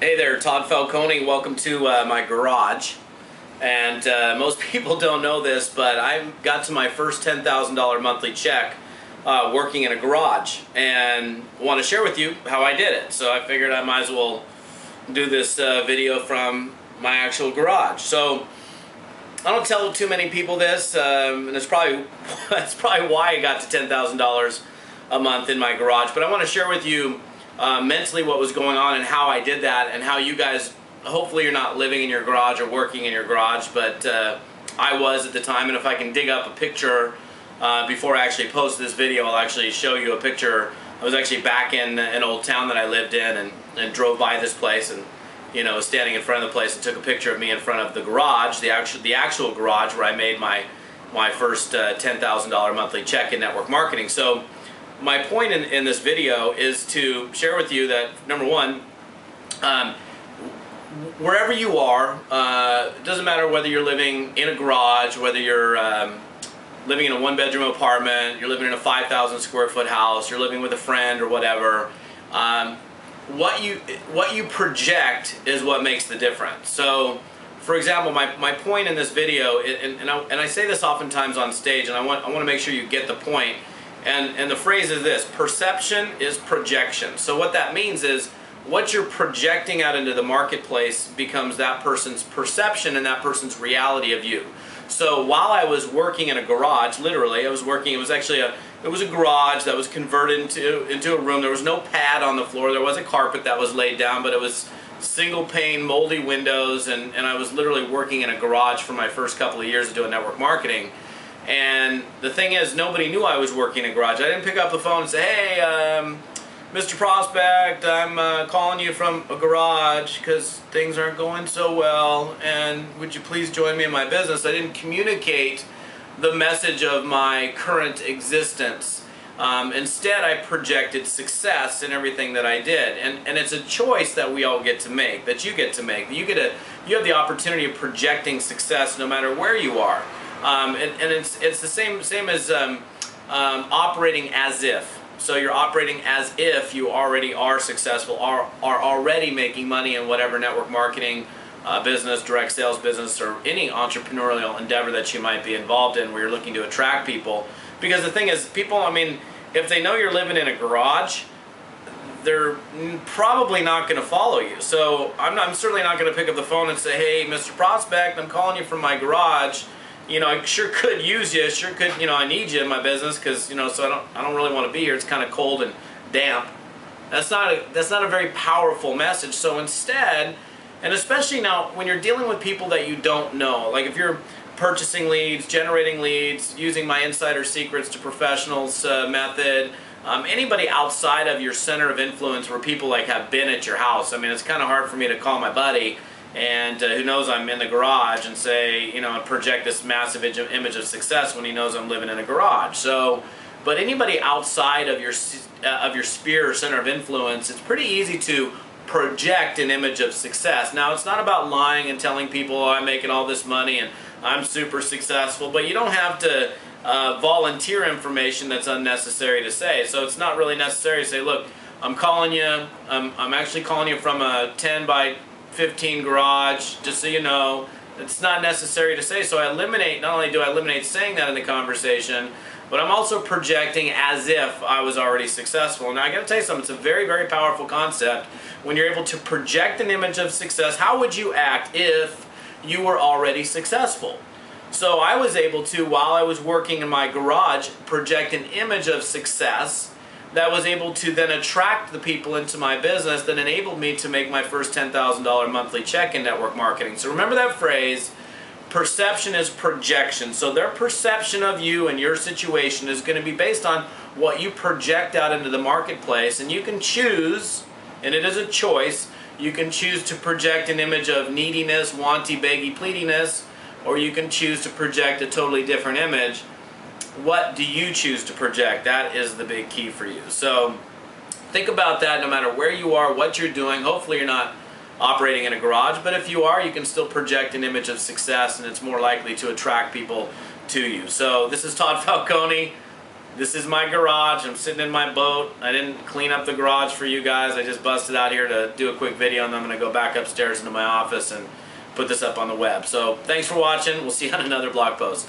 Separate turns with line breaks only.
Hey there, Todd Falcone. Welcome to my garage. And most people don't know this, but I got to my first $10,000 monthly check working in a garage, and want to share with you how I did it. So I figured I might as well do this video from my actual garage. So I don't tell too many people this, and that's probably why I got to $10,000 a month in my garage. But I want to share with you mentally what was going on and how I did that, and how you guys, hopefully you're not living in your garage or working in your garage, but I was at the time. And if I can dig up a picture before I actually post this video, I'll actually show you a picture. I was actually back in an old town that I lived in, and drove by this place, and was standing in front of the place and took a picture of me in front of the garage, the actual garage where I made my first $10,000 monthly check in network marketing. So my point in this video is to share with you that, number one, wherever you are, it doesn't matter whether you're living in a garage, whether you're living in a one-bedroom apartment, you're living in a 5,000 square foot house, you're living with a friend or whatever, what you project is what makes the difference. So, for example, my point in this video, and I say this oftentimes on stage, and I want to make sure you get the point. And the phrase is this: perception is projection. So what that means is, what you're projecting out into the marketplace becomes that person's perception and that person's reality of you. So while I was working in a garage, literally, I was working, it was a garage that was converted into a room. There was no pad on the floor. There was a carpet that was laid down, but it was single pane, moldy windows, and I was literally working in a garage for my first couple of years of doing network marketing. And the thing is, nobody knew I was working in a garage. I didn't pick up the phone and say, hey, Mr. Prospect, I'm calling you from a garage because things aren't going so well, and would you please join me in my business? I didn't communicate the message of my current existence. Instead, I projected success in everything that I did. And it's a choice that we all get to make, that you get to make. You have the opportunity of projecting success no matter where you are. And it's the same as operating as if. So you're operating as if you already are successful, are already making money in whatever network marketing business, direct sales business, or any entrepreneurial endeavor that you might be involved in, where you're looking to attract people. Because the thing is, people, if they know you're living in a garage, they're probably not going to follow you. So I'm certainly not going to pick up the phone and say, hey, Mr. Prospect, I'm calling you from my garage. I sure could use you, sure could, I need you in my business, because, so I don't really want to be here. It's kind of cold and damp. That's not a very powerful message. So instead, and especially now when you're dealing with people that you don't know, like if you're purchasing leads, generating leads, using my Insider Secrets to Professionals method, anybody outside of your center of influence where people have been at your house. It's kind of hard for me to call my buddy and who knows I'm in the garage and say, project this massive image of success when he knows I'm living in a garage. So, but anybody outside of your sphere or center of influence, it's pretty easy to project an image of success. Now, it's not about lying and telling people, oh, I'm making all this money and I'm super successful, but you don't have to volunteer information that's unnecessary to say. So it's not really necessary to say, look, I'm calling you, I'm actually calling you from a 10 by 15 garage, just so you know. It's not necessary to say. So I eliminate, not only do I eliminate saying that in the conversation, but I'm also projecting as if I was already successful. Now I gotta tell you something, it's a very, very powerful concept. When you're able to project an image of success, how would you act if you were already successful? So I was able to, while I was working in my garage, project an image of success that was able to then attract the people into my business that enabled me to make my first $10,000 monthly check in network marketing. So remember that phrase, perception is projection. So their perception of you and your situation is going to be based on what you project out into the marketplace. And you can choose, and it is a choice, you can choose to project an image of neediness, wanty, beggy, pleadiness, or you can choose to project a totally different image. What do you choose to project? That is the big key for you. So think about that no matter where you are, what you're doing. Hopefully you're not operating in a garage, but if you are, you can still project an image of success, and it's more likely to attract people to you. So this is Todd Falcone. This is my garage. I'm sitting in my boat. I didn't clean up the garage for you guys. I just busted out here to do a quick video, and then I'm going to go back upstairs into my office and put this up on the web. So thanks for watching. We'll see you on another blog post.